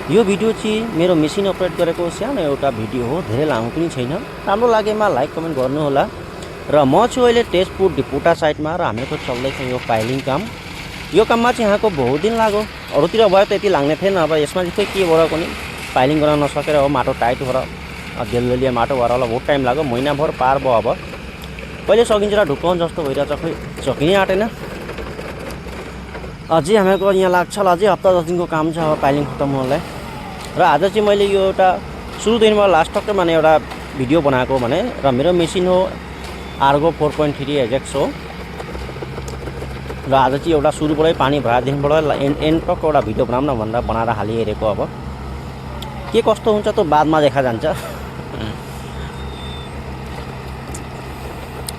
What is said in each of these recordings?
यो भिडियो चाहिँ मेरो मेसिन अपरेट गरेको सानो एउटा भिडियो हो, धेरै लामो पनि छैन। राम्रो लागेमा लाइक कमेन्ट गर्नुहोला। र म छु अहिले तेजपुर डिपुटा साइडमा र हामीको चल्दैछ यो पाइलिङ काम। यो काममा चाहिँ यहाँको बहुत दिन लाग्यो, अरूतिर भयो त यति लाग्ने थिएन। अब यसमा चाहिँ के भएर पनि पाइलिङ गर्न नसकेर हो, माटो टाइट भएर गेललिया माटो भएर होला बहुत टाइम लाग्यो, महिनाभर पार भयो। अब कहिले सकिन्छ र ढुक्काउन जस्तो भइरहेछ, खै सकिनै आँटेन। अझै हामीको यहाँ लाग्छ होला, अझै हप्ता 10 दिनको काम छ अब पाइलिङ खत्म हुनलाई। र आज चाहिँ मैले यो एउटा सुरुदेखिमा लास्ट टक्कमा एउटा भिडियो बनाएको भने र मेरो मेसिन हो आर्गो 4.3 एजेक्स हो। र आज चाहिँ एउटा सुरुबाटै पानी भरादेखिबाट एन्ड टक्क एउटा भिडियो बनाऊँ न भनेर बनाएर हालिहेरेको। अब के कस्तो हुन्छ त बादमा देखा जान्छ।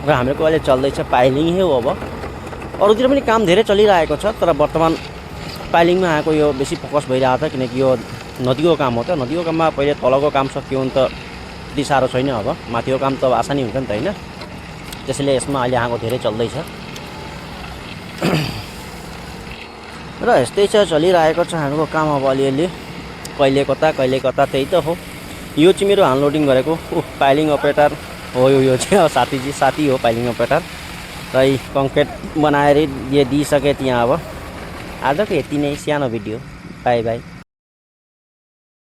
र हामीको अहिले चल्दैछ पाइलिङ हो। अब अरूतिर पनि काम धेरै चलिरहेको छ, तर वर्तमान पाइलिङमा आएको यो बेसी फोकस भइरहेको छ, किनकि यो नदीको काम हो। त नदीको काममा पहिले तलको काम सकियो भने त त्यति साह्रो छैन। अब माथिको काम त आसानी हुन्छ नि त होइन, त्यसैले यसमा अहिले आएको धेरै चल्दैछ। र यस्तै छ, चलिरहेको छ हाम्रो काम। अब अलिअलि कहिले कता त्यही त हो। यो चाहिँ मेरो अनलोडिङ गरेको पाइलिङ अपरेटर हो। यो चाहिँ साथी हो पाइलिङ अपरेटर। र कङ्क्रिट बनाएर दिइसके त्यहाँ। अब आजको यति नै सानो भिडियो, बाई बाई।